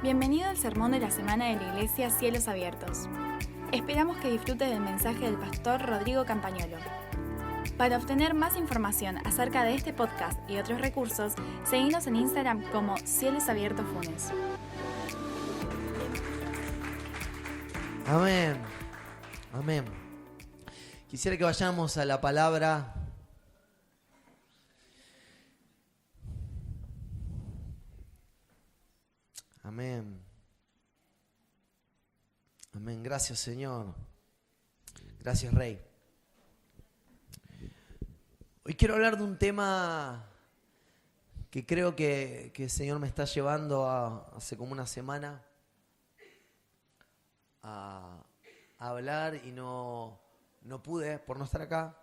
Bienvenido al sermón de la semana de la Iglesia Cielos Abiertos. Esperamos que disfrute del mensaje del pastor Rodrigo Campagnolo. Para obtener más información acerca de este podcast y otros recursos, seguinos en Instagram como Cielos Abiertos Funes. Amén. Amén. Quisiera que vayamos a la palabra. Amén. Amén. Gracias, Señor. Gracias, Rey. Hoy quiero hablar de un tema que creo que el Señor me está llevando hace como una semana a hablar y no pude por no estar acá.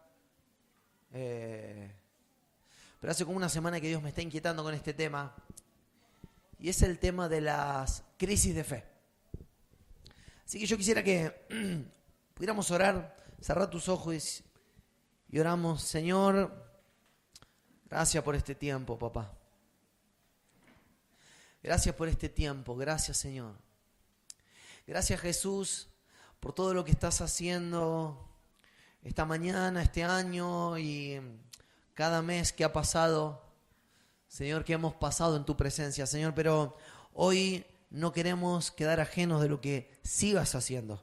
Pero hace como una semana que Dios me está inquietando con este tema. Y es el tema de las crisis de fe. Así que yo quisiera que pudiéramos orar, cerrar tus ojos y oramos. Señor, gracias por este tiempo, papá. Gracias por este tiempo, gracias, Señor. Gracias, Jesús, por todo lo que estás haciendo esta mañana, este año y cada mes que ha pasado. Señor, que hemos pasado en tu presencia, Señor, pero hoy no queremos quedar ajenos de lo que sigas haciendo.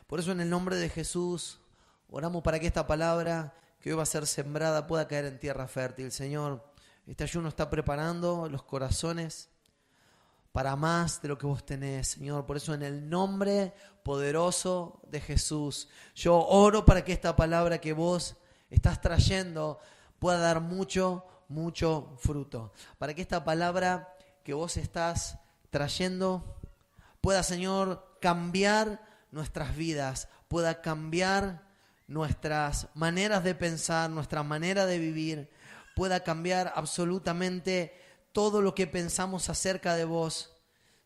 Por eso en el nombre de Jesús oramos para que esta palabra que hoy va a ser sembrada pueda caer en tierra fértil. Señor, este ayuno está preparando los corazones para más de lo que vos tenés, Señor. Por eso en el nombre poderoso de Jesús, yo oro para que esta palabra que vos estás trayendo pueda dar mucho fruto. Para que esta palabra que vos estás trayendo pueda, Señor, cambiar nuestras vidas, pueda cambiar nuestras maneras de pensar, nuestra manera de vivir, pueda cambiar absolutamente todo lo que pensamos acerca de vos,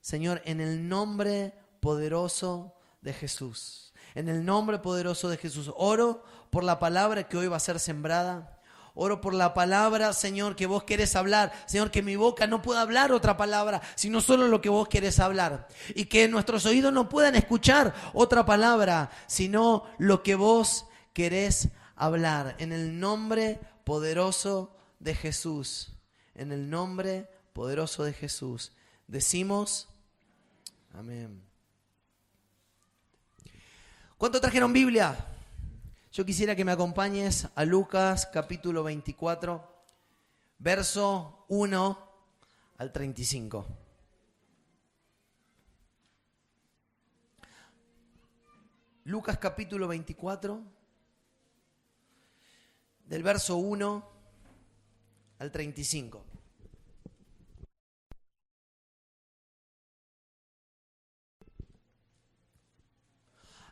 Señor, en el nombre poderoso de Jesús. En el nombre poderoso de Jesús. Oro por la palabra que hoy va a ser sembrada. Oro por la palabra, Señor, que vos querés hablar. Señor, que mi boca no pueda hablar otra palabra, sino solo lo que vos querés hablar. Y que nuestros oídos no puedan escuchar otra palabra, sino lo que vos querés hablar. En el nombre poderoso de Jesús. En el nombre poderoso de Jesús. Decimos, amén. ¿Cuánto trajeron Biblia? Yo quisiera que me acompañes a Lucas capítulo 24, verso 1 al 35. Lucas capítulo 24, del verso 1 al 35.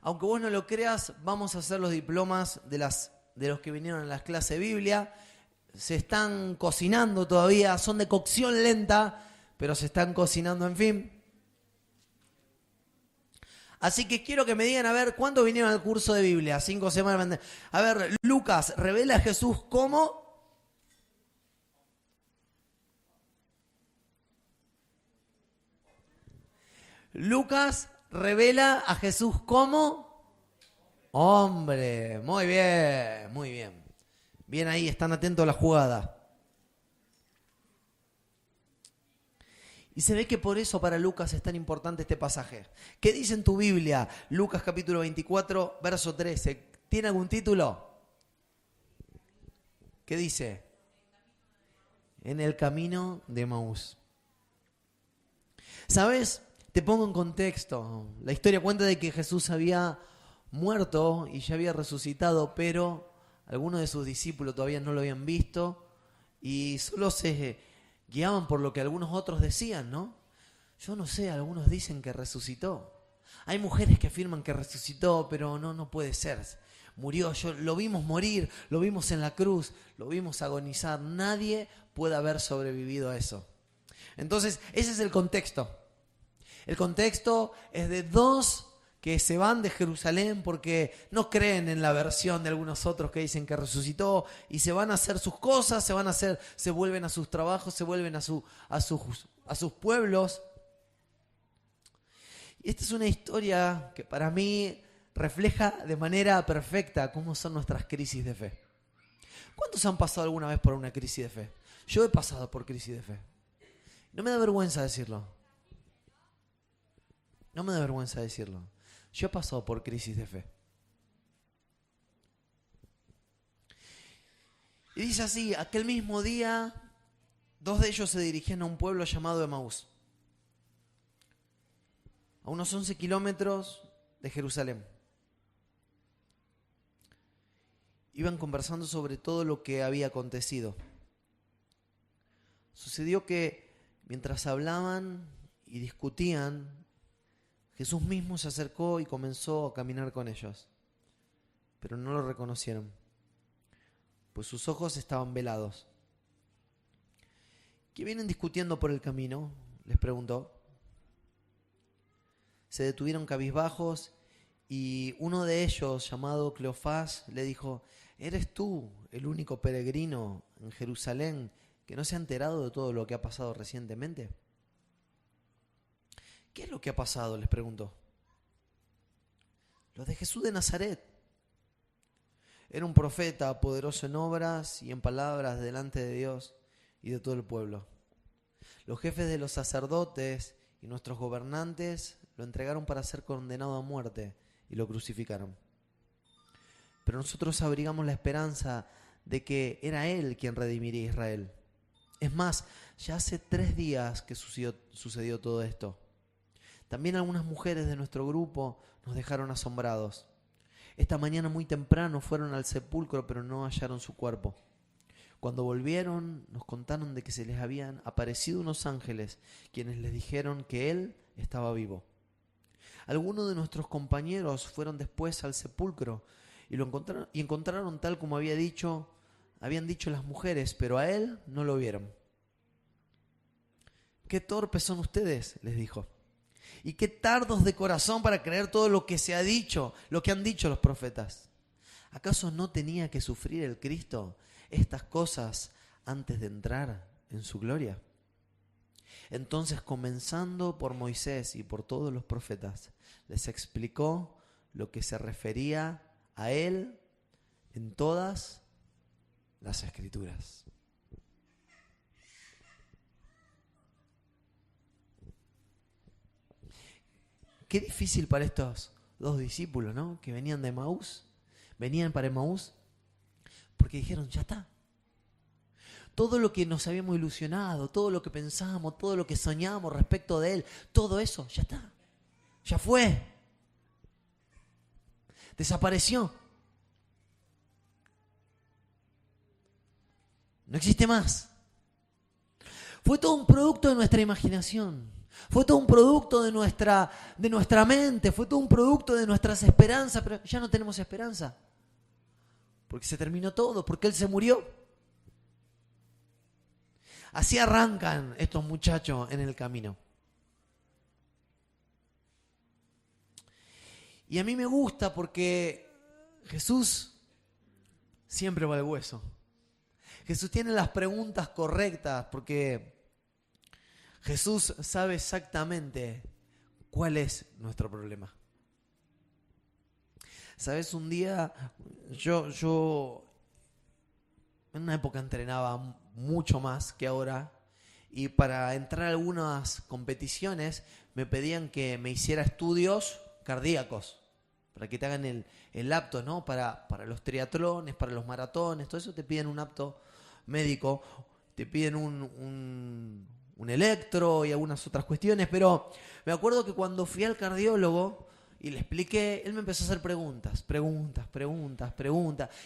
Aunque vos no lo creas, vamos a hacer los diplomas de los que vinieron a las clases de Biblia. Se están cocinando todavía, son de cocción lenta, pero se están cocinando, en fin. Así que quiero que me digan, a ver, ¿cuántos vinieron al curso de Biblia? 5 semanas. A ver, Lucas, revela a Jesús cómo. Lucas revela a Jesús como hombre. Muy bien, muy bien. Bien ahí, están atentos a la jugada. Y se ve que por eso para Lucas es tan importante este pasaje. ¿Qué dice en tu Biblia? Lucas capítulo 24, verso 13. ¿Tiene algún título? ¿Qué dice? En el camino de Emaús. ¿Sabes? Te pongo en contexto. La historia cuenta de que Jesús había muerto y ya había resucitado, pero algunos de sus discípulos todavía no lo habían visto y solo se guiaban por lo que algunos otros decían, ¿no? Yo no sé, algunos dicen que resucitó. Hay mujeres que afirman que resucitó, pero no puede ser. Murió, lo vimos morir, lo vimos en la cruz, lo vimos agonizar. Nadie puede haber sobrevivido a eso. Entonces, ese es el contexto. El contexto es de dos que se van de Jerusalén porque no creen en la versión de algunos otros que dicen que resucitó y se van a hacer sus cosas, se vuelven a sus trabajos, se vuelven a sus pueblos Y esta es una historia que para mí refleja de manera perfecta cómo son nuestras crisis de fe. ¿Cuántos han pasado alguna vez por una crisis de fe? Yo he pasado por crisis de fe. No me da vergüenza decirlo. No me da vergüenza decirlo. Yo he pasado por crisis de fe. Y dice así, aquel mismo día, 2 de ellos se dirigían a un pueblo llamado Emaús, a unos 11 kilómetros de Jerusalén. Iban conversando sobre todo lo que había acontecido. Sucedió que mientras hablaban y discutían, Jesús mismo se acercó y comenzó a caminar con ellos, pero no lo reconocieron, pues sus ojos estaban velados. ¿Qué vienen discutiendo por el camino?, les preguntó. Se detuvieron cabizbajos y uno de ellos, llamado Cleofás, le dijo: ¿eres tú el único peregrino en Jerusalén que no se ha enterado de todo lo que ha pasado recientemente? ¿Qué es lo que ha pasado?, les preguntó. Lo de Jesús de Nazaret. Era un profeta poderoso en obras y en palabras delante de Dios y de todo el pueblo. Los jefes de los sacerdotes y nuestros gobernantes lo entregaron para ser condenado a muerte y lo crucificaron. Pero nosotros abrigamos la esperanza de que era Él quien redimiría a Israel. Es más, ya hace 3 días que sucedió todo esto. También algunas mujeres de nuestro grupo nos dejaron asombrados. Esta mañana muy temprano fueron al sepulcro, pero no hallaron su cuerpo. Cuando volvieron, nos contaron de que se les habían aparecido unos ángeles, quienes les dijeron que Él estaba vivo. Algunos de nuestros compañeros fueron después al sepulcro y lo encontraron tal como habían dicho las mujeres, pero a Él no lo vieron. «Qué torpes son ustedes», les dijo, «y qué tardos de corazón para creer todo lo que se ha dicho, lo que han dicho los profetas. ¿Acaso no tenía que sufrir el Cristo estas cosas antes de entrar en su gloria?» Entonces, comenzando por Moisés y por todos los profetas, les explicó lo que se refería a Él en todas las Escrituras. Qué difícil para estos 2 discípulos, ¿no?, que venían de Emaús, venían para Emaús, porque dijeron: ya está. Todo lo que nos habíamos ilusionado, todo lo que pensábamos, todo lo que soñábamos respecto de Él, todo eso ya está, ya fue, desapareció, no existe más. Fue todo un producto de nuestra imaginación, fue todo un producto de nuestra mente, fue todo un producto de nuestras esperanzas, pero ya no tenemos esperanza, porque se terminó todo, porque Él se murió. Así arrancan estos muchachos en el camino. Y a mí me gusta porque Jesús siempre va al hueso. Jesús tiene las preguntas correctas porque Jesús sabe exactamente cuál es nuestro problema. ¿Sabes? Un día yo en una época entrenaba mucho más que ahora y para entrar a algunas competiciones me pedían que me hiciera estudios cardíacos para que te hagan el apto, ¿no? Para los triatlones, para los maratones, todo eso te piden un apto médico, te piden un electro y algunas otras cuestiones, pero me acuerdo que cuando fui al cardiólogo y le expliqué, él me empezó a hacer preguntas.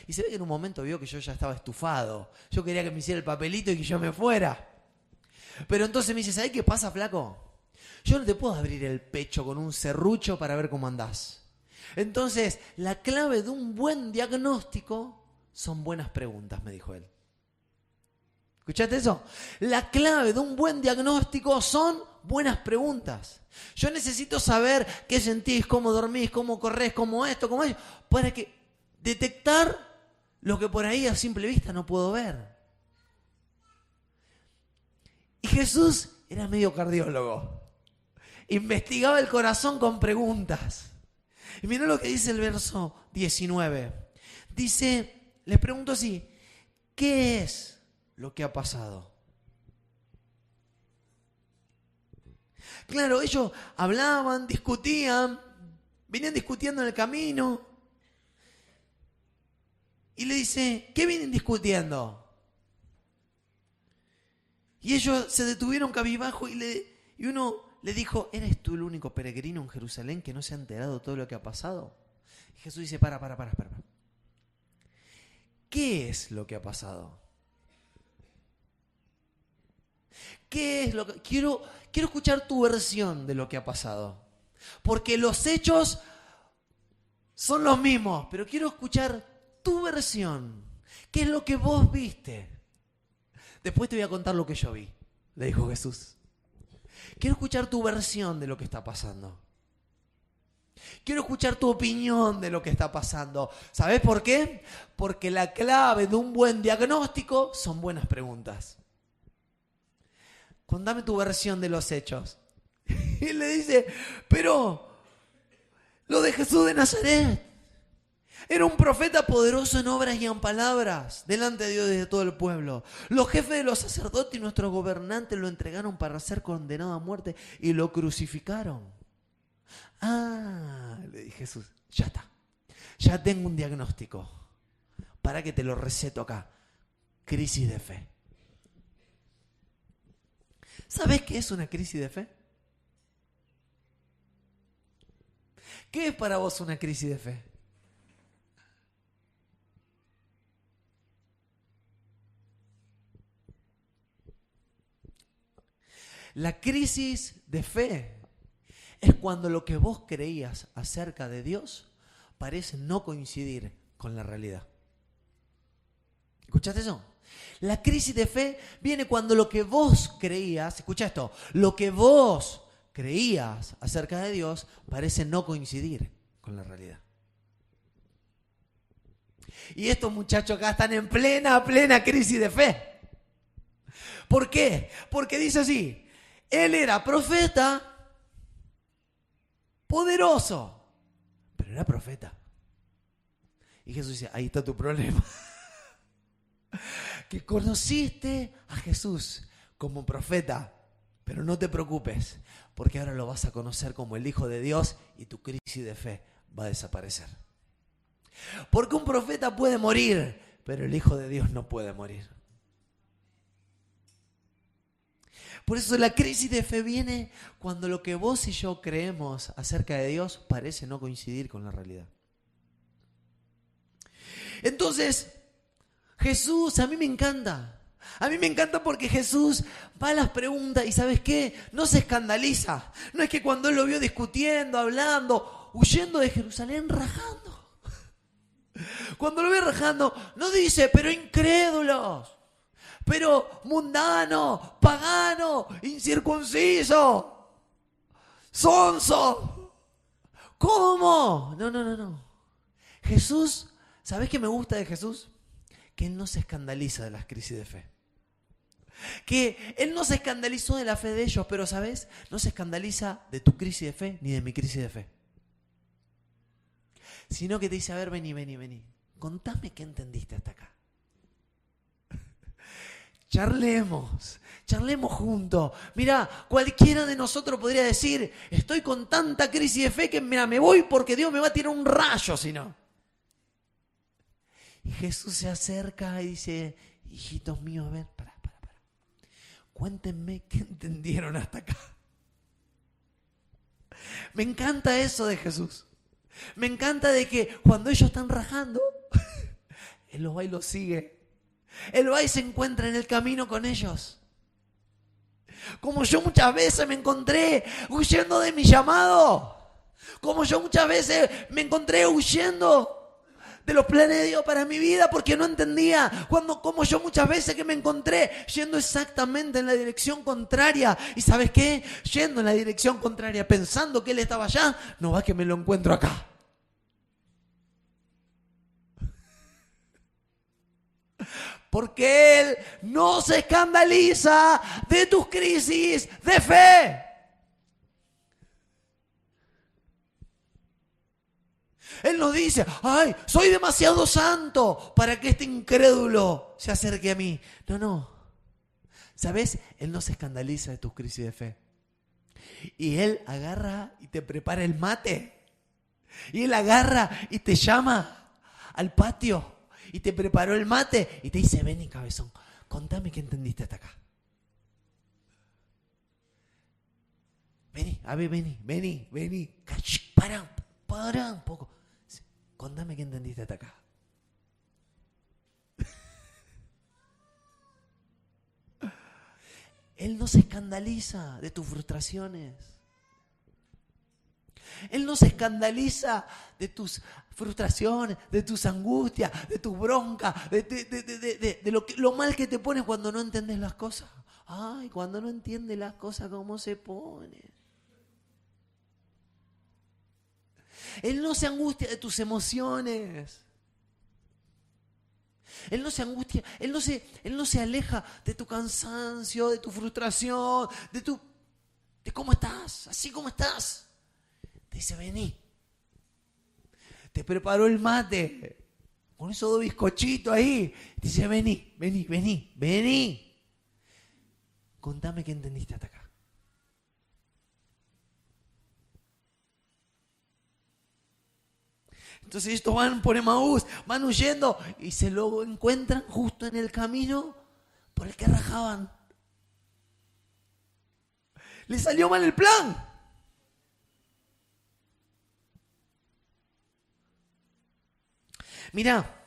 Y se ve que en un momento vio que yo ya estaba estufado. Yo quería que me hiciera el papelito y que yo me fuera. Pero entonces me dice: ¿sabés qué pasa, flaco? Yo no te puedo abrir el pecho con un serrucho para ver cómo andás. Entonces, la clave de un buen diagnóstico son buenas preguntas, me dijo él. ¿Escuchaste eso? La clave de un buen diagnóstico son buenas preguntas. Yo necesito saber qué sentís, cómo dormís, cómo corres, cómo esto, cómo eso, para que detectar lo que por ahí a simple vista no puedo ver. Y Jesús era medio cardiólogo. investigaba el corazón con preguntas. Y mirá lo que dice el verso 19. Dice, les pregunto así, ¿qué es lo que ha pasado? Claro, ellos hablaban, discutían, venían discutiendo en el camino. Y le dice, ¿qué vienen discutiendo? Y ellos se detuvieron cabizbajo y uno le dijo, ¿eres tú el único peregrino en Jerusalén que no se ha enterado de todo lo que ha pasado? Y Jesús dice, para. ¿Qué es lo que ha pasado? ¿Qué es lo que... Quiero escuchar tu versión de lo que ha pasado. Porque los hechos son los mismos, pero quiero escuchar tu versión. ¿Qué es lo que vos viste? Después te voy a contar lo que yo vi, le dijo Jesús. Quiero escuchar tu versión de lo que está pasando. Quiero escuchar tu opinión de lo que está pasando. ¿Sabés por qué? Porque la clave de un buen diagnóstico son buenas preguntas. Contame tu versión de los hechos. Y él le dice, pero lo de Jesús de Nazaret era un profeta poderoso en obras y en palabras delante de Dios y de todo el pueblo. Los jefes de los sacerdotes y nuestros gobernantes lo entregaron para ser condenado a muerte y lo crucificaron. Le dije Jesús, ya está. Ya tengo un diagnóstico. Para que te lo receto acá. Crisis de fe. ¿Sabés qué es una crisis de fe? ¿Qué es para vos una crisis de fe? La crisis de fe es cuando lo que vos creías acerca de Dios parece no coincidir con la realidad. ¿Escuchaste eso? La crisis de fe viene cuando lo que vos creías, escucha esto, lo que vos creías acerca de Dios parece no coincidir con la realidad. Y estos muchachos acá están en plena crisis de fe. ¿Por qué? Porque dice así, él era profeta, poderoso, pero era profeta. Y Jesús dice, ahí está tu problema. Que conociste a Jesús como profeta, pero no te preocupes, porque ahora lo vas a conocer como el Hijo de Dios y tu crisis de fe va a desaparecer. Porque un profeta puede morir, pero el Hijo de Dios no puede morir. Por eso la crisis de fe viene cuando lo que vos y yo creemos acerca de Dios parece no coincidir con la realidad. Entonces, Jesús, a mí me encanta. A mí me encanta porque Jesús va a las preguntas y ¿sabes qué? No se escandaliza. No es que cuando él lo vio discutiendo, hablando, huyendo de Jerusalén, rajando. Cuando lo ve rajando, no dice, pero incrédulos, pero mundano, pagano, incircunciso, sonso. ¿Cómo? No. Jesús, ¿sabés qué me gusta de Jesús? Que él no se escandaliza de las crisis de fe. Que él no se escandalizó de la fe de ellos, pero ¿sabes? No se escandaliza de tu crisis de fe ni de mi crisis de fe. Sino que te dice, a ver, vení. Contame qué entendiste hasta acá. Charlemos juntos. Mirá, cualquiera de nosotros podría decir, estoy con tanta crisis de fe que mira, me voy porque Dios me va a tirar un rayo si no. Y Jesús se acerca y dice, hijitos míos, a ver, para. Cuéntenme qué entendieron hasta acá. Me encanta eso de Jesús. Me encanta de que cuando ellos están rajando, Él los va y los sigue. Él va y se encuentra en el camino con ellos. Como yo muchas veces me encontré huyendo de mi llamado. Como yo muchas veces me encontré huyendo de los planes de Dios para mi vida porque no entendía. Como yo muchas veces que me encontré yendo exactamente en la dirección contraria. ¿Y sabes qué? Yendo en la dirección contraria, pensando que Él estaba allá, no va que me lo encuentro acá. Porque Él no se escandaliza de tus crisis de fe. Él nos dice, ay, soy demasiado santo para que este incrédulo se acerque a mí. No. ¿Sabes? Él no se escandaliza de tus crisis de fe. Y Él agarra y te prepara el mate. Y Él agarra y te llama al patio. Y te preparó el mate. Y te dice, vení, cabezón, contame qué entendiste hasta acá. Vení, a ver, vení. Pará un poco. Contame qué entendiste hasta acá. Él no se escandaliza de tus frustraciones. Él no se escandaliza de tus frustraciones, de tus angustias, de tus broncas, de lo mal que te pones cuando no entiendes las cosas. Ay, cuando no entiendes las cosas, ¿cómo se pone? Él no se angustia de tus emociones. Él no se angustia, Él no se aleja de tu cansancio, de tu frustración, de cómo estás, así como estás. Te dice, vení. Te preparó el mate, con esos 2 bizcochitos ahí. Te dice, vení. Contame qué entendiste hasta acá. Entonces estos van por Emaús, van huyendo y se lo encuentran justo en el camino por el que rajaban. Le salió mal el plan. Mirá,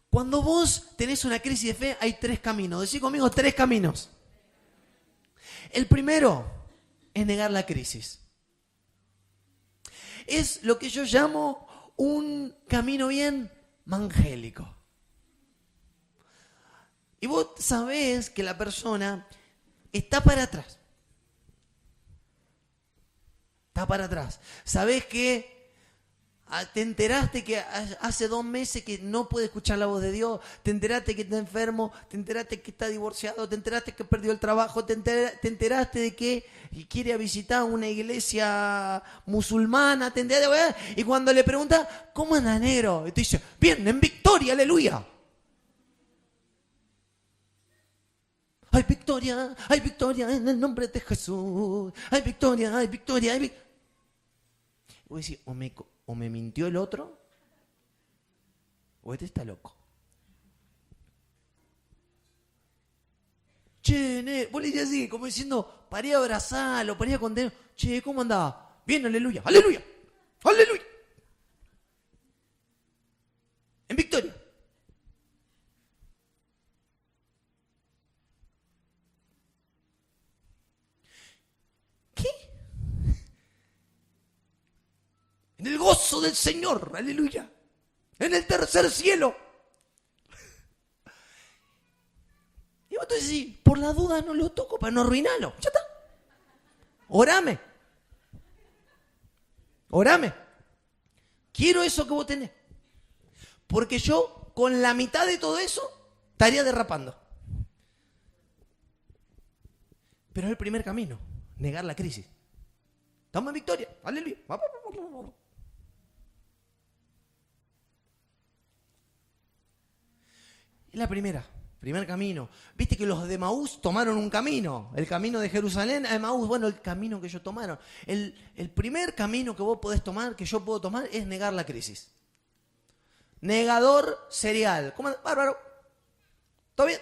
cuando vos tenés una crisis de fe hay 3 caminos. Decí conmigo 3 caminos. El primero es negar la crisis. Es lo que yo llamo un camino bien evangélico. Y vos sabés que la persona está para atrás. Está para atrás. Sabés que te enteraste que hace 2 meses que no puede escuchar la voz de Dios, te enteraste que está enfermo, te enteraste que está divorciado, te enteraste que perdió el trabajo, te enteraste de que quiere visitar una iglesia musulmana, te enteraste, y cuando le pregunta, ¿cómo anda, negro? Y te dice, bien, en victoria, aleluya. Hay victoria en el nombre de Jesús. Hay victoria. Y vos decís, o me mintió el otro, o este está loco. Che, vos le decís así, como diciendo, paré a abrazarlo, paré a contenerlo. Che, ¿cómo andaba? Bien, aleluya. En victoria. ¿Qué? En el gozo del Señor, aleluya. En el tercer cielo. Y vos te decís, por la duda no lo toco para no arruinarlo. Ya está. Orame. Quiero eso que vos tenés. Porque yo, con la mitad de todo eso, estaría derrapando. Pero es el primer camino, negar la crisis. Estamos en victoria, aleluya. Es la primer camino. Viste que los de Emaús tomaron un camino, el camino de Jerusalén a Emaús, bueno, el camino que ellos tomaron. El primer camino que vos podés tomar, que yo puedo tomar, es negar la crisis. Negador serial. ¿Cómo andás? Bárbaro. ¿Todo bien?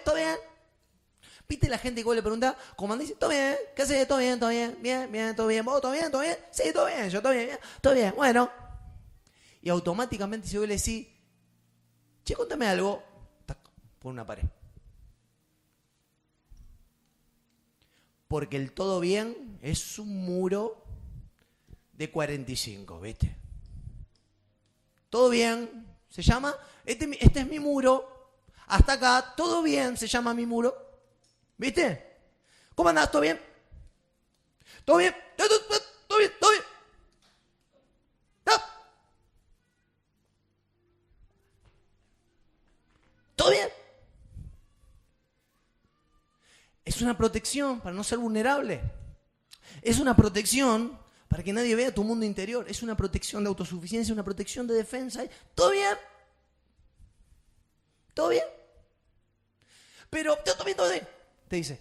¿Viste la gente que vos le preguntás, cómo andás? Dice, ¿todo bien? ¿Qué haces? ¿Todo bien? Bien, ¿todo bien? ¿Vos todo bien? Sí, todo bien, yo todo bien, bueno. Y automáticamente si vos le decís, che, contame algo, tac, por una pared. Porque el todo bien es un muro de 45, ¿viste? Todo bien, se llama, este es mi muro, hasta acá, todo bien, se llama mi muro, ¿viste? ¿Cómo andás? ¿Todo bien? ¿Todo bien? ¿Todo bien? ¿No? ¿Todo bien? Es una protección para no ser vulnerable. Es una protección para que nadie vea tu mundo interior. Es una protección de autosuficiencia, una protección de defensa. ¿Todo bien? ¿Todo bien? Pero, todo bien, todo bien, te dice.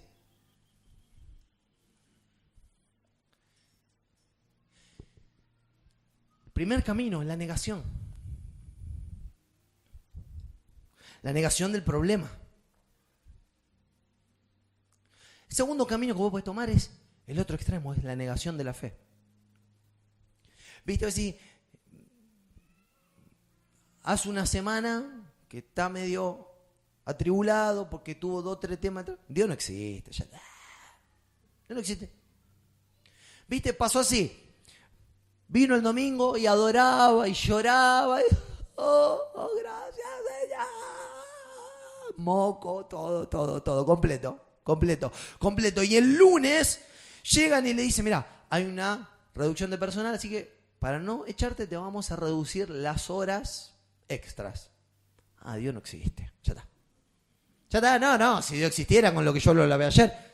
Primer camino, la negación. La negación del problema. El segundo camino que vos podés tomar es el otro extremo, es la negación de la fe. ¿Viste? Así, hace una semana que está medio atribulado porque tuvo 2 o 3 temas. Dios no existe. Ya, Dios no existe. ¿Viste? Pasó así. Vino el domingo y adoraba y lloraba. Y, oh, gracias, Señor. Moco, todo, completo. Y el lunes llegan y le dicen, mira, hay una reducción de personal, así que para no echarte te vamos a reducir las horas extras. Ah, Dios no existe. Ya está, no, si Dios existiera con lo que yo lo lavé ayer,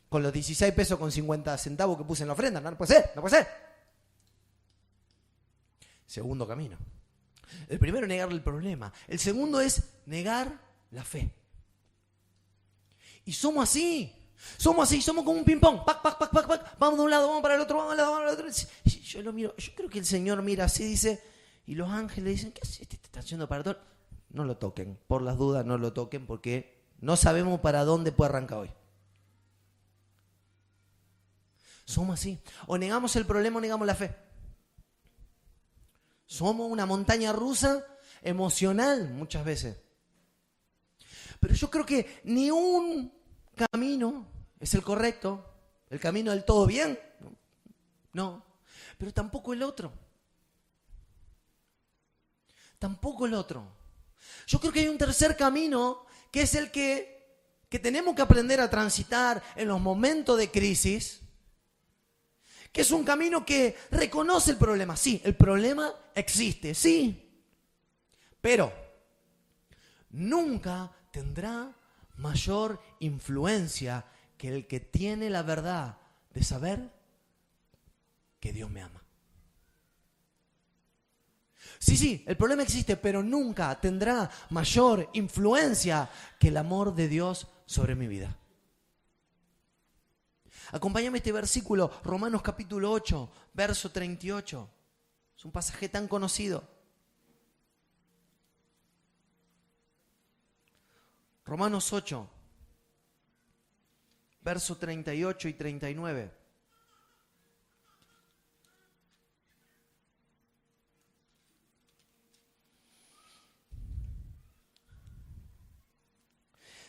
con los 16 pesos con 50 centavos que puse en la ofrenda, no puede ser. Segundo camino. El primero es negarle el problema. El segundo es negar la fe. Y somos así, somos como un ping-pong. Vamos de un lado, vamos para el otro, vamos de un lado, vamos para el otro. Yo lo miro, yo creo que el Señor mira así, dice, y los ángeles dicen, ¿qué haces? Te está yendo para todo. No lo toquen, por las dudas no lo toquen, porque no sabemos para dónde puede arrancar hoy. Somos así. O negamos el problema o negamos la fe. Somos una montaña rusa emocional muchas veces. Pero yo creo que ni un camino es el correcto, el camino del todo bien. No. Pero tampoco el otro. Yo creo que hay un tercer camino que es el que tenemos que aprender a transitar en los momentos de crisis, que es un camino que reconoce el problema. Sí, el problema existe, sí, pero nunca tendrá mayor influencia que el que tiene la verdad de saber que Dios me ama. Sí, el problema existe, pero nunca tendrá mayor influencia que el amor de Dios sobre mi vida. Acompáñame este versículo, Romanos capítulo 8, verso 38. Es un pasaje tan conocido. Romanos 8, verso 38 y 39.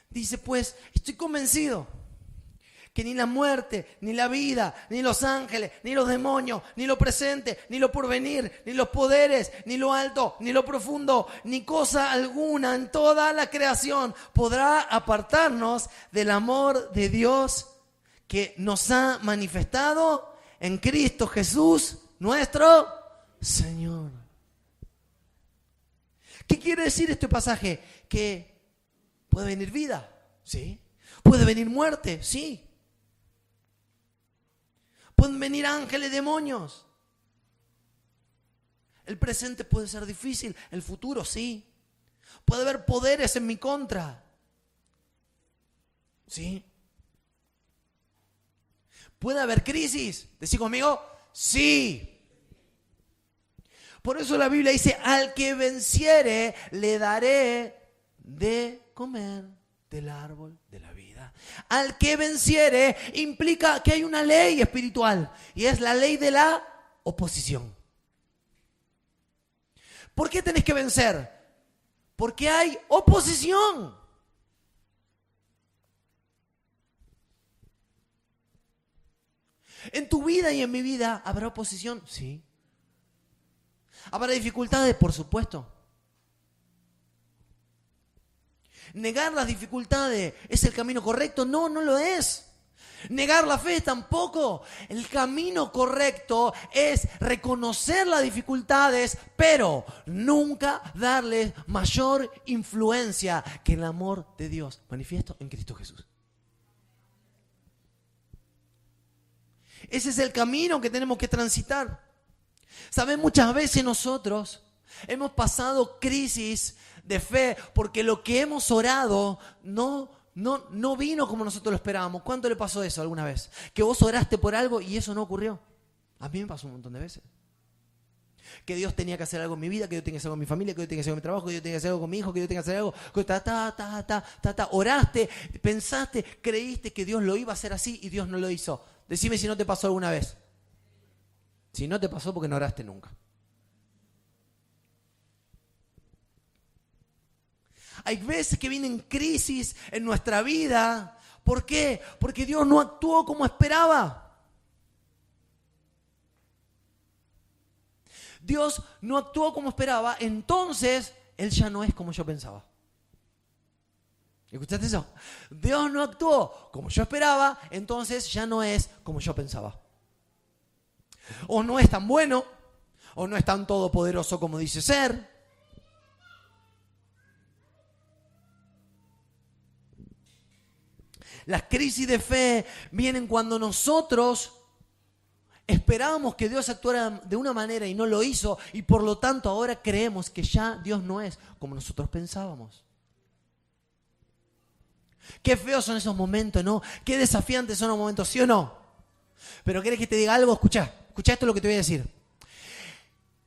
Dice, pues, estoy convencido que ni la muerte, ni la vida, ni los ángeles, ni los demonios, ni lo presente, ni lo porvenir, ni los poderes, ni lo alto, ni lo profundo, ni cosa alguna en toda la creación podrá apartarnos del amor de Dios que nos ha manifestado en Cristo Jesús, nuestro Señor. ¿Qué quiere decir este pasaje? Que puede venir vida, ¿sí? Puede venir muerte, sí. Pueden venir ángeles, demonios. El presente puede ser difícil, el futuro sí. Puede haber poderes en mi contra, sí. Puede haber crisis. ¿Decís conmigo? Sí. Por eso la Biblia dice, al que venciere le daré de comer del árbol de la vida. Al que venciere implica que hay una ley espiritual y es la ley de la oposición. ¿Por qué tenés que vencer? Porque hay oposición. ¿En tu vida y en mi vida habrá oposición? Sí. ¿Habrá dificultades? Por supuesto. ¿Negar las dificultades es el camino correcto? No, no lo es. ¿Negar la fe tampoco? El camino correcto es reconocer las dificultades, pero nunca darle mayor influencia que el amor de Dios manifiesto en Cristo Jesús. Ese es el camino que tenemos que transitar. ¿Saben? Muchas veces nosotros hemos pasado crisis de fe porque lo que hemos orado no vino como nosotros lo esperábamos. ¿Cuánto le pasó eso alguna vez? Que vos oraste por algo y eso no ocurrió. A mí me pasó un montón de veces. Que Dios tenía que hacer algo en mi vida, que Dios tenía que hacer algo con mi familia, que Dios tenía que hacer algo con mi trabajo, que Dios tenía que hacer algo con mi hijo, que Dios tenía que hacer algo. Oraste, pensaste, creíste que Dios lo iba a hacer así y Dios no lo hizo. Decime si no te pasó alguna vez. Si no te pasó, porque no oraste nunca. Hay veces que vienen crisis en nuestra vida. ¿Por qué? Porque Dios no actuó como esperaba. Dios no actuó como esperaba, entonces Él ya no es como yo pensaba. ¿Escuchaste eso? Dios no actuó como yo esperaba, entonces ya no es como yo pensaba. O no es tan bueno, o no es tan todopoderoso como dice ser. Las crisis de fe vienen cuando nosotros esperábamos que Dios actuara de una manera y no lo hizo, y por lo tanto ahora creemos que ya Dios no es como nosotros pensábamos. Qué feos son esos momentos, ¿no? Qué desafiantes son los momentos, ¿sí o no? Pero ¿querés que te diga algo? Escuchá esto lo que te voy a decir.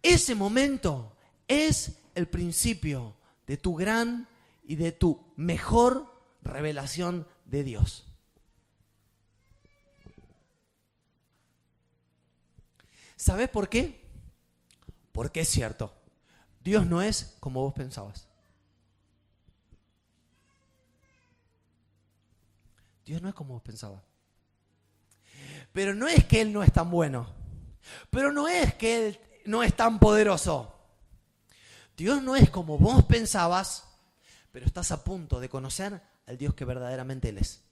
Ese momento es el principio de tu gran y de tu mejor revelación de Dios. ¿Sabés por qué? Porque es cierto. Dios no es como vos pensabas. Dios no es como vos pensabas. Pero no es que Él no es tan bueno. Pero no es que Él no es tan poderoso. Dios no es como vos pensabas, pero estás a punto de conocer al Dios que verdaderamente Él es.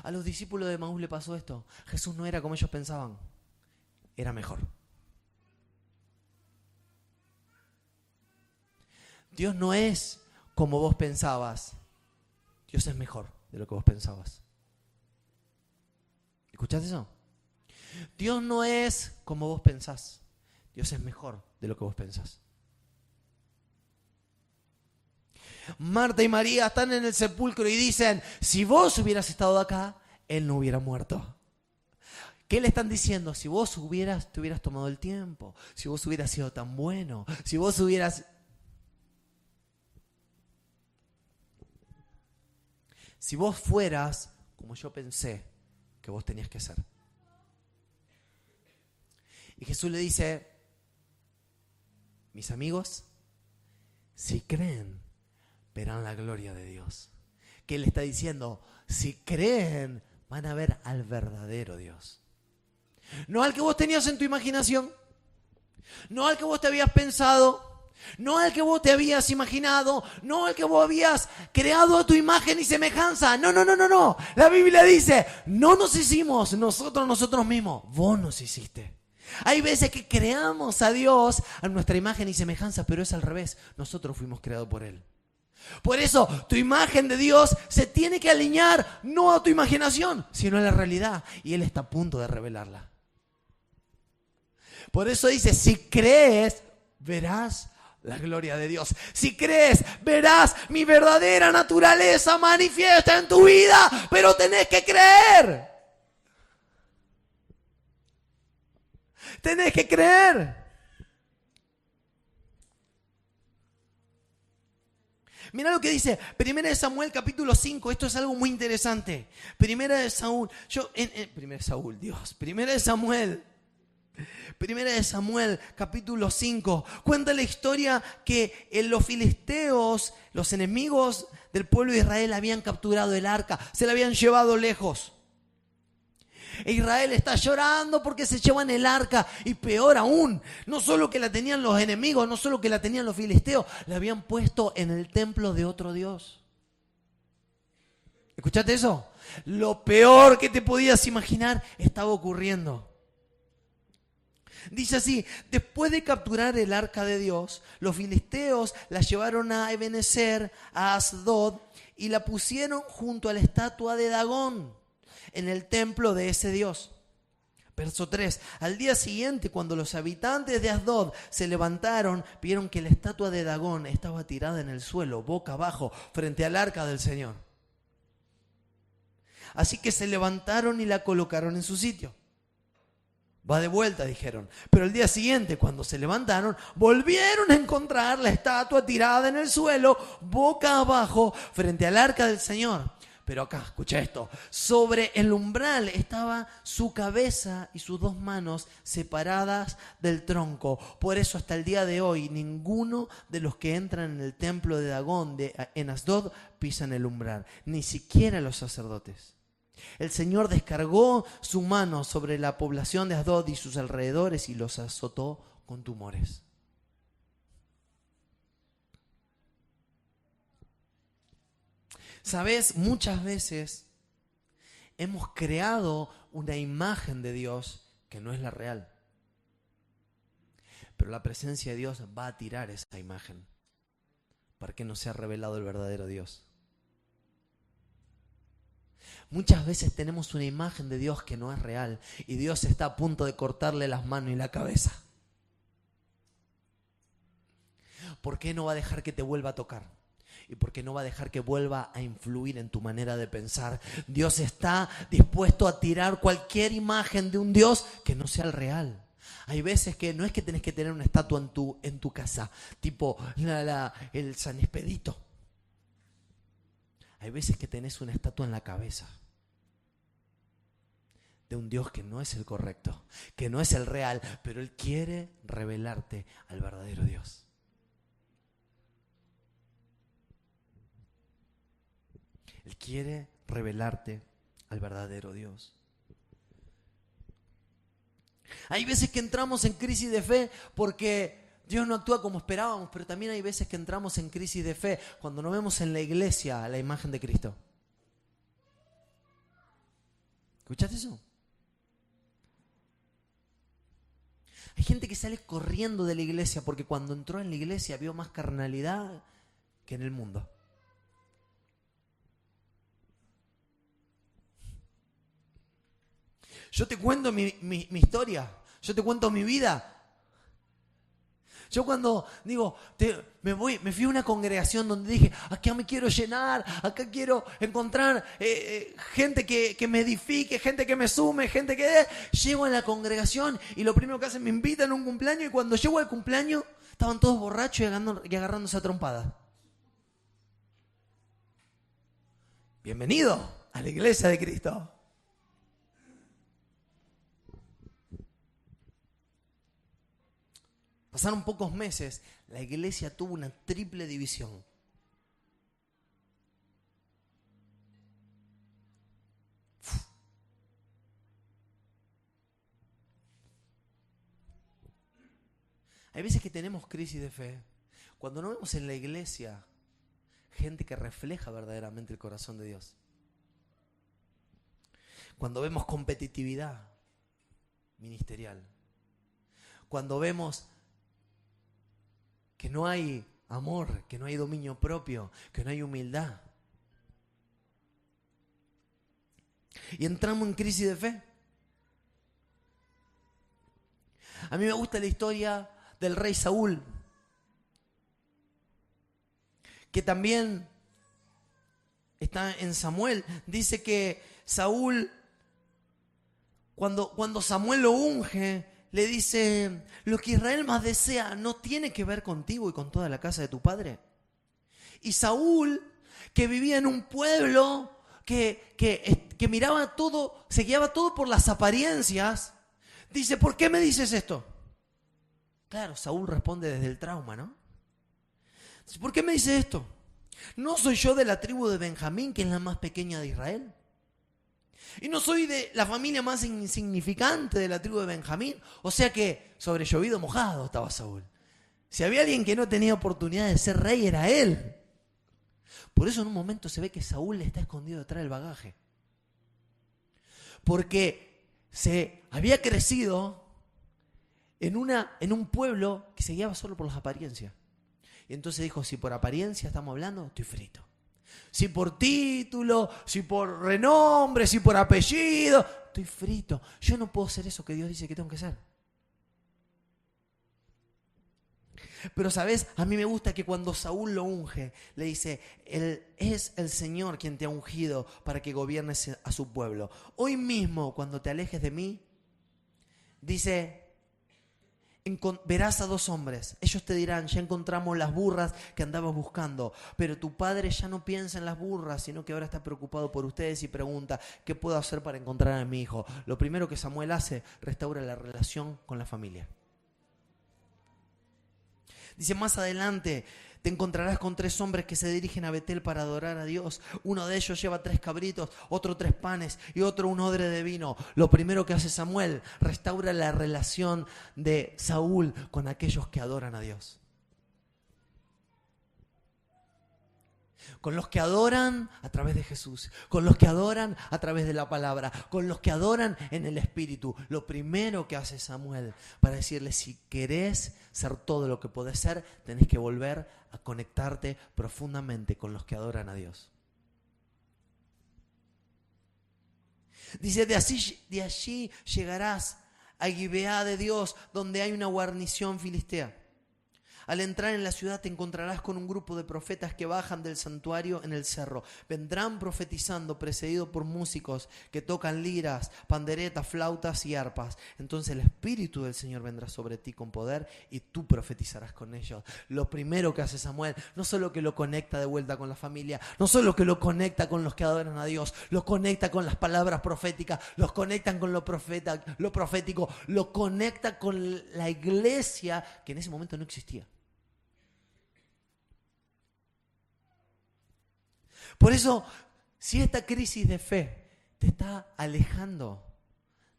A los discípulos de Emaús le pasó esto. Jesús no era como ellos pensaban. Era mejor. Dios no es como vos pensabas. Dios es mejor de lo que vos pensabas. ¿Escuchaste eso? Dios no es como vos pensás. Dios es mejor de lo que vos pensás. Marta y María están en el sepulcro y dicen, si vos hubieras estado acá, Él no hubiera muerto. ¿Qué le están diciendo? Si vos te hubieras tomado el tiempo, si vos hubieras sido tan bueno, si vos hubieras... Si vos fueras como yo pensé que vos tenías que ser. Y Jesús le dice, mis amigos, si creen, verán la gloria de Dios. ¿Qué le está diciendo? Si creen, van a ver al verdadero Dios. No al que vos tenías en tu imaginación, no al que vos te habías pensado, no al que vos te habías imaginado, no al que vos habías creado a tu imagen y semejanza. No. La Biblia dice, no nos hicimos nosotros mismos, vos nos hiciste. Hay veces que creamos a Dios a nuestra imagen y semejanza, pero es al revés. Nosotros fuimos creados por Él. Por eso, tu imagen de Dios se tiene que alinear no a tu imaginación, sino a la realidad. Y Él está a punto de revelarla. Por eso dice, si crees, verás la gloria de Dios. Si crees, verás mi verdadera naturaleza manifiesta en tu vida, pero tenés que creer. Tenés que creer. Mirá lo que dice 1 Samuel capítulo 5. Esto es algo muy interesante. 1 Samuel capítulo 5 cuenta la historia que los filisteos, los enemigos del pueblo de Israel, habían capturado el arca, se la habían llevado lejos. E Israel está llorando porque se llevan el arca, y peor aún, no solo que la tenían los enemigos, no solo que la tenían los filisteos, la habían puesto en el templo de otro Dios. ¿Escuchaste eso? Lo peor que te podías imaginar estaba ocurriendo. Dice así, después de capturar el arca de Dios, los filisteos la llevaron a Ebenezer, a Asdod, y la pusieron junto a la estatua de Dagón. en el templo de ese Dios. Verso 3. Al día siguiente, cuando los habitantes de Asdod se levantaron, vieron que la estatua de Dagón estaba tirada en el suelo, boca abajo, frente al arca del Señor. Así que se levantaron y la colocaron en su sitio. Va de vuelta, dijeron. Pero el día siguiente, cuando se levantaron, volvieron a encontrar la estatua tirada en el suelo, boca abajo, frente al arca del Señor. Pero acá, escucha esto, sobre el umbral estaba su cabeza y sus 2 manos separadas del tronco. Por eso hasta el día de hoy ninguno de los que entran en el templo de Dagón en Asdod pisan el umbral, ni siquiera los sacerdotes. El Señor descargó su mano sobre la población de Asdod y sus alrededores y los azotó con tumores. ¿Sabes? Muchas veces hemos creado una imagen de Dios que no es la real. Pero la presencia de Dios va a tirar esa imagen para que no sea revelado el verdadero Dios. Muchas veces tenemos una imagen de Dios que no es real y Dios está a punto de cortarle las manos y la cabeza. ¿Por qué no va a dejar que te vuelva a tocar? ¿Y por qué no va a dejar que vuelva a influir en tu manera de pensar? Dios está dispuesto a tirar cualquier imagen de un Dios que no sea el real. Hay veces que no es que tenés que tener una estatua en tu casa, tipo el San Expedito. Hay veces que tenés una estatua en la cabeza de un Dios que no es el correcto, que no es el real, pero Él quiere revelarte al verdadero Dios. Él quiere revelarte al verdadero Dios. Hay veces que entramos en crisis de fe porque Dios no actúa como esperábamos, pero también hay veces que entramos en crisis de fe cuando no vemos en la iglesia la imagen de Cristo. ¿Escuchaste eso? Hay gente que sale corriendo de la iglesia porque cuando entró en la iglesia vio más carnalidad que en el mundo. Yo te cuento mi historia, yo te cuento mi vida. Yo cuando digo, me fui a una congregación donde dije, acá me quiero llenar, acá quiero encontrar gente que me edifique, gente que me sume, gente que... Llego a la congregación y lo primero que hacen me invitan a un cumpleaños y cuando llego al cumpleaños estaban todos borrachos y agarrándose a trompadas. Bienvenido a la iglesia de Cristo. Pasaron pocos meses, la iglesia tuvo una triple división. Hay veces que tenemos crisis de fe cuando no vemos en la iglesia gente que refleja verdaderamente el corazón de Dios. Cuando vemos competitividad ministerial. Cuando vemos que no hay amor, que no hay dominio propio, que no hay humildad. Y entramos en crisis de fe. A mí me gusta la historia del rey Saúl, que también está en Samuel. Dice que Saúl, cuando Samuel lo unge, le dice, lo que Israel más desea no tiene que ver contigo y con toda la casa de tu padre. Y Saúl, que vivía en un pueblo que miraba todo, se guiaba todo por las apariencias, dice, ¿por qué me dices esto? Claro, Saúl responde desde el trauma, ¿no? Dice, ¿por qué me dices esto? ¿No soy yo de la tribu de Benjamín, que es la más pequeña de Israel? Y no soy de la familia más insignificante de la tribu de Benjamín. O sea que sobre llovido mojado estaba Saúl. Si había alguien que no tenía oportunidad de ser rey, era él. Por eso en un momento se ve que Saúl está escondido detrás del bagaje. Porque se había crecido en un pueblo que se guiaba solo por las apariencias. Y entonces dijo, si por apariencia estamos hablando, estoy frito. Si por título, si por renombre, si por apellido. Estoy frito. Yo no puedo ser eso que Dios dice que tengo que ser. Pero ¿sabes? A mí me gusta que cuando Saúl lo unge, le dice, es el Señor quien te ha ungido para que gobiernes a su pueblo. Hoy mismo, cuando te alejes de mí, dice, verás a 2 hombres. Ellos te dirán, ya encontramos las burras que andabas buscando. Pero tu padre ya no piensa en las burras, sino que ahora está preocupado por ustedes y pregunta, ¿qué puedo hacer para encontrar a mi hijo? Lo primero que Samuel hace, restaura la relación con la familia. Dice más adelante, te encontrarás con 3 hombres que se dirigen a Betel para adorar a Dios. Uno de ellos lleva 3 cabritos, otro 3 panes y otro un odre de vino. Lo primero que hace Samuel, restaura la relación de Saúl con aquellos que adoran a Dios. Con los que adoran a través de Jesús, con los que adoran a través de la palabra, con los que adoran en el Espíritu. Lo primero que hace Samuel para decirle, si querés ser todo lo que podés ser, tenés que volver a conectarte profundamente con los que adoran a Dios. Dice, de allí llegarás a Gibeá de Dios, donde hay una guarnición filistea. Al entrar en la ciudad te encontrarás con un grupo de profetas que bajan del santuario en el cerro. Vendrán profetizando, precedidos por músicos que tocan liras, panderetas, flautas y arpas. Entonces el Espíritu del Señor vendrá sobre ti con poder y tú profetizarás con ellos. Lo primero que hace Samuel, no solo que lo conecta de vuelta con la familia, no solo que lo conecta con los que adoran a Dios, lo conecta con las palabras proféticas, los conectan con lo profético, lo conecta con la iglesia que en ese momento no existía. Por eso, si esta crisis de fe te está alejando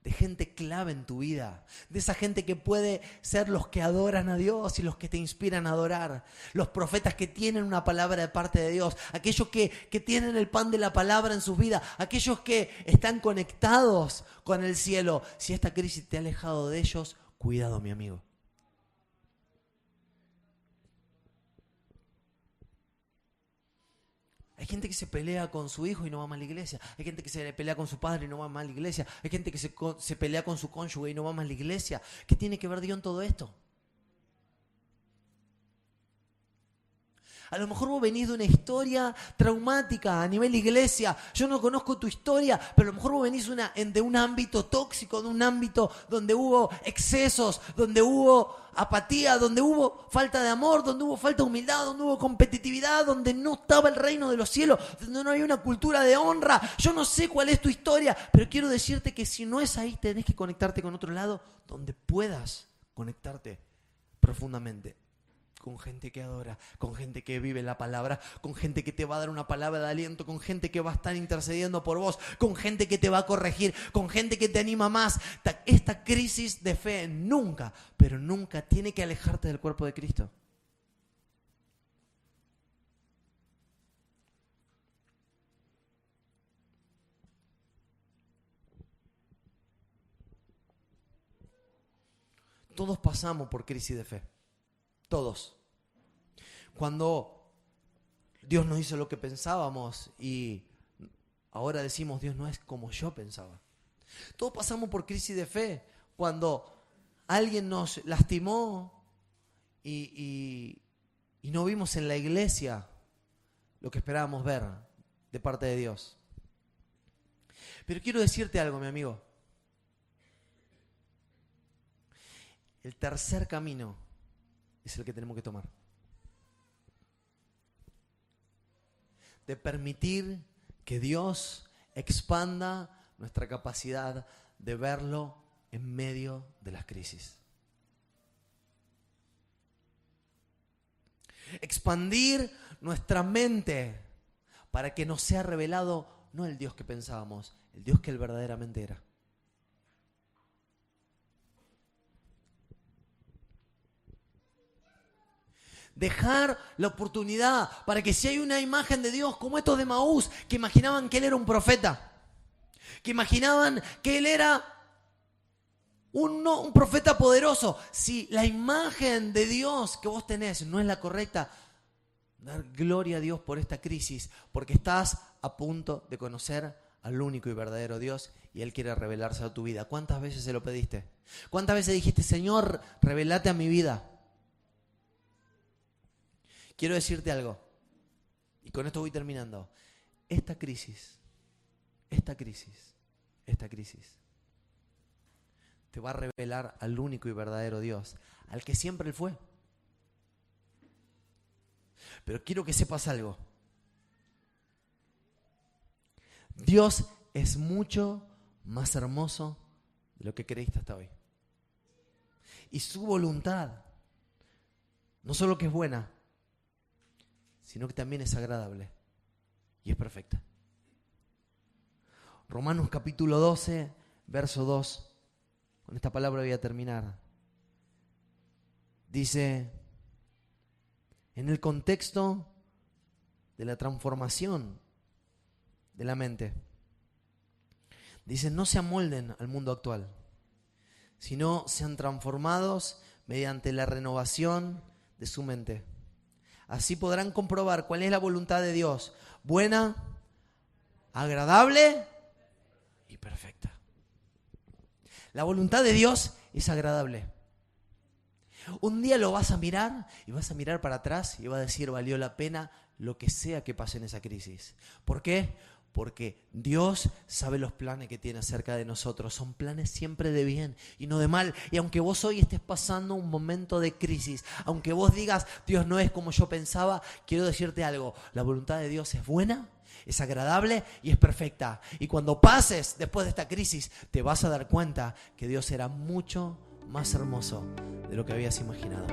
de gente clave en tu vida, de esa gente que puede ser los que adoran a Dios y los que te inspiran a adorar, los profetas que tienen una palabra de parte de Dios, aquellos que tienen el pan de la palabra en sus vidas, aquellos que están conectados con el cielo, si esta crisis te ha alejado de ellos, cuidado, mi amigo. Hay gente que se pelea con su hijo y no va más a la iglesia. Hay gente que se pelea con su padre y no va más a la iglesia. Hay gente que se pelea con su cónyuge y no va más a la iglesia. ¿Qué tiene que ver Dios en todo esto? A lo mejor vos venís de una historia traumática a nivel iglesia. Yo no conozco tu historia, pero a lo mejor vos venís de un ámbito tóxico, de un ámbito donde hubo excesos, donde hubo apatía, donde hubo falta de amor, donde hubo falta de humildad, donde hubo competitividad, donde no estaba el reino de los cielos, donde no había una cultura de honra. Yo no sé cuál es tu historia, pero quiero decirte que si no es ahí, tenés que conectarte con otro lado donde puedas conectarte profundamente. Con gente que adora, con gente que vive la palabra, con gente que te va a dar una palabra de aliento, con gente que va a estar intercediendo por vos, con gente que te va a corregir, con gente que te anima más. Esta crisis de fe nunca, pero nunca tiene que alejarte del cuerpo de Cristo. Todos pasamos por crisis de fe. Todos. Cuando Dios no hizo lo que pensábamos y ahora decimos Dios no es como yo pensaba. Todos pasamos por crisis de fe. Cuando alguien nos lastimó y no vimos en la iglesia lo que esperábamos ver de parte de Dios. Pero quiero decirte algo, mi amigo. El tercer camino es el que tenemos que tomar. De permitir que Dios expanda nuestra capacidad de verlo en medio de las crisis. Expandir nuestra mente para que nos sea revelado no el Dios que pensábamos, el Dios que Él verdaderamente era. Dejar la oportunidad para que si hay una imagen de Dios como estos de Maús, que imaginaban que Él era un profeta, que imaginaban que Él era un profeta poderoso. Si la imagen de Dios que vos tenés no es la correcta, dar gloria a Dios por esta crisis, porque estás a punto de conocer al único y verdadero Dios y Él quiere revelarse a tu vida. ¿Cuántas veces se lo pediste? ¿Cuántas veces dijiste, Señor, revelate a mi vida? Quiero decirte algo, y con esto voy terminando. Esta crisis te va a revelar al único y verdadero Dios, al que siempre Él fue. Pero quiero que sepas algo. Dios es mucho más hermoso de lo que creíste hasta hoy. Y su voluntad, no solo que es buena, sino que también es agradable y es perfecta. Romanos capítulo 12, verso 2. Con esta palabra voy a terminar. Dice, en el contexto de la transformación de la mente, dice, no se amolden al mundo actual, sino sean transformados mediante la renovación de su mente. Así podrán comprobar cuál es la voluntad de Dios, buena, agradable y perfecta. La voluntad de Dios es agradable. Un día lo vas a mirar y vas a mirar para atrás y vas a decir, valió la pena lo que sea que pase en esa crisis. ¿Por qué? Porque Dios sabe los planes que tiene acerca de nosotros. Son planes siempre de bien y no de mal. Y aunque vos hoy estés pasando un momento de crisis, aunque vos digas, Dios no es como yo pensaba, quiero decirte algo. La voluntad de Dios es buena, es agradable y es perfecta. Y cuando pases después de esta crisis, te vas a dar cuenta que Dios será mucho más hermoso de lo que habías imaginado.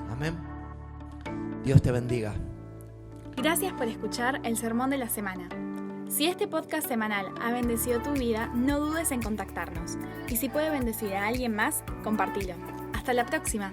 Amén. Dios te bendiga. Gracias por escuchar el Sermón de la Semana. Si este podcast semanal ha bendecido tu vida, no dudes en contactarnos. Y si puede bendecir a alguien más, compartilo. Hasta la próxima.